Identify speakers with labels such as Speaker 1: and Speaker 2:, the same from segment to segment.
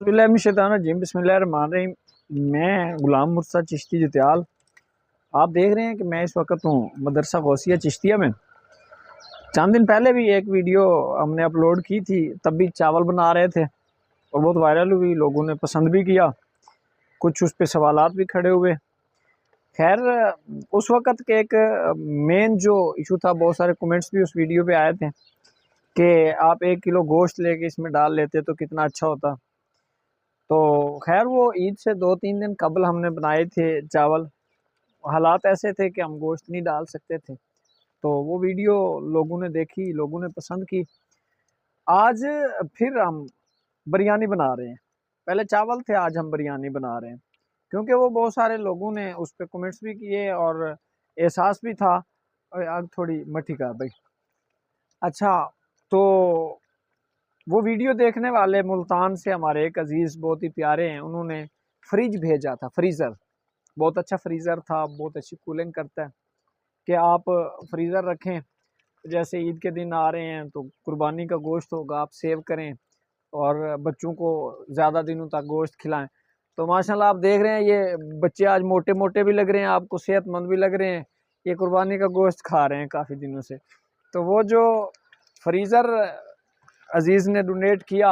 Speaker 1: बिस्मिल्लाहिर्रहमानिर्रहीम बिस्मिल्लाहिर्रहमानिर्रहीम। मैं गुलाम मुर्तज़ा चिश्ती जतियाल। आप देख रहे हैं कि मैं इस वक्त हूँ मदरसा गौसिया चिश्तिया में। चंद दिन पहले भी एक वीडियो हमने अपलोड की थी, तब भी चावल बना रहे थे और बहुत वायरल हुई, लोगों ने पसंद भी किया, कुछ उस पर सवालात भी खड़े हुए। खैर, उस वक्त के एक मेन जो इशू था, बहुत सारे कमेंट्स भी उस वीडियो पे आए थे कि आप 1 किलो गोश्त लेके इसमें डाल लेते तो कितना अच्छा होता। तो खैर, वो ईद से 2-3 दिन कबल हमने बनाए थे चावल। हालात ऐसे थे कि हम गोश्त नहीं डाल सकते थे, तो वो वीडियो लोगों ने देखी, लोगों ने पसंद की। आज फिर हम बिरयानी बना रहे हैं। पहले चावल थे, आज हम बिरयानी बना रहे हैं, क्योंकि वो बहुत सारे लोगों ने उस पर कमेंट्स भी किए और एहसास भी था। अरे आग थोड़ी मठी का भाई। अच्छा, तो वो वीडियो देखने वाले मुल्तान से हमारे एक अजीज़ बहुत ही प्यारे हैं, उन्होंने फ्रिज भेजा था, फ्रीज़र। बहुत अच्छा फ्रीज़र था, बहुत अच्छी कूलिंग करता है कि आप फ्रीज़र रखें, जैसे ईद के दिन आ रहे हैं तो कुर्बानी का गोश्त होगा, आप सेव करें और बच्चों को ज़्यादा दिनों तक गोश्त खिलाएं। तो माशाल्लाह आप देख रहे हैं, ये बच्चे आज मोटे मोटे भी लग रहे हैं, आपको सेहतमंद भी लग रहे हैं, ये कुर्बानी का गोश्त खा रहे हैं काफ़ी दिनों से। तो वो जो फ्रीज़र अजीज़ ने डोनेट किया,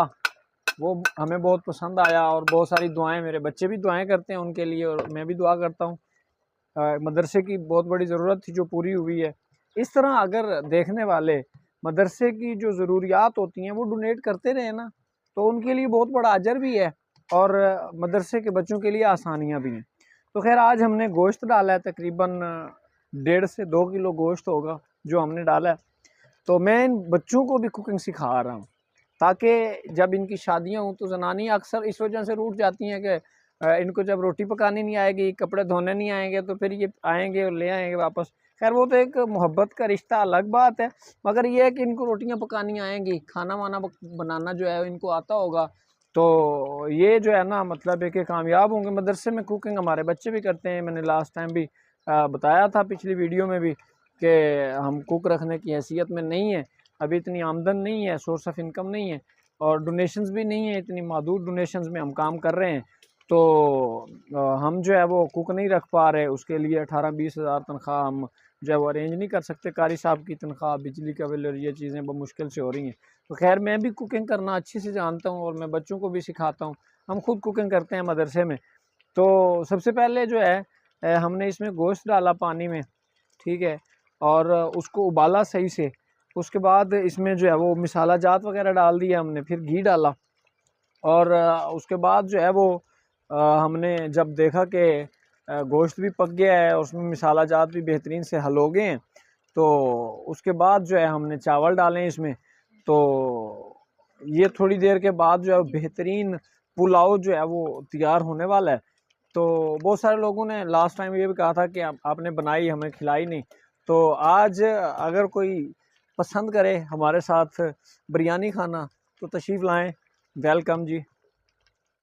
Speaker 1: वो हमें बहुत पसंद आया और बहुत सारी दुआएं, मेरे बच्चे भी दुआएं करते हैं उनके लिए और मैं भी दुआ करता हूँ। मदरसे की बहुत बड़ी ज़रूरत थी जो पूरी हुई है। इस तरह अगर देखने वाले मदरसे की जो ज़रूरियात होती हैं वो डोनेट करते रहे ना, तो उनके लिए बहुत बड़ा अजर भी है और मदरसे के बच्चों के लिए आसानियाँ भी हैं। तो खैर, आज हमने गोश्त डाला है, तकरीबन 1.5 से 2 किलो गोश्त होगा जो हमने डाला है। तो मैं इन बच्चों को भी कुकिंग सिखा रहा हूँ, ताकि जब इनकी शादियाँ हों तो ज़नानी अक्सर इस वजह से रूठ जाती हैं कि इनको जब रोटी पकानी नहीं आएगी, कपड़े धोने नहीं आएंगे, तो फिर ये आएंगे और ले आएंगे वापस। खैर, वो तो एक मोहब्बत का रिश्ता अलग बात है, मगर ये है कि इनको रोटियां पकानी आएंगी, खाना वाना बनाना जो है इनको आता होगा, तो ये जो है ना, मतलब है कि कामयाब होंगे। मदरसे में कुकिंग हमारे बच्चे भी करते हैं, मैंने लास्ट टाइम भी बताया था, पिछली वीडियो में भी, कि हम कुक रखने की हैसियत में नहीं है, अभी इतनी आमदन नहीं है, सोर्स ऑफ इनकम नहीं है और डोनेशंस भी नहीं है, इतनी महदूद डोनेशंस में हम काम कर रहे हैं। तो हम जो है वो कुक नहीं रख पा रहे, उसके लिए 18-20 हज़ार तनख्वाह हम जो है वो अरेंज नहीं कर सकते। कारी साहब की तनख्वाह, बिजली का बिल और ये चीज़ें बहुत मुश्किल से हो रही हैं। तो खैर, मैं भी कुकिंग करना अच्छे से जानता हूँ और मैं बच्चों को भी सिखाता हूँ। हम खुद कुकिंग करते हैं मदरसे में। तो सबसे पहले जो है हमने इसमें गोश्त डाला पानी में, ठीक है, और उसको उबाला सही से। उसके बाद इसमें जो है वो मिसाला जात वगैरह डाल दिया हमने, फिर घी डाला और उसके बाद जो है वो हमने जब देखा कि गोश्त भी पक गया है और उसमें मिसाला जात भी बेहतरीन से हल हो गए हैं, तो उसके बाद जो है हमने चावल डाले इसमें। तो ये थोड़ी देर के बाद जो है बेहतरीन पुलाव जो है वो तैयार होने वाला है। तो बहुत सारे लोगों ने लास्ट टाइम ये भी कहा था कि आपने बनाई हमें खिलाई नहीं। तो आज अगर कोई पसंद करे हमारे साथ बिरयानी खाना, तो तशरीफ़ लाएं, वेलकम जी।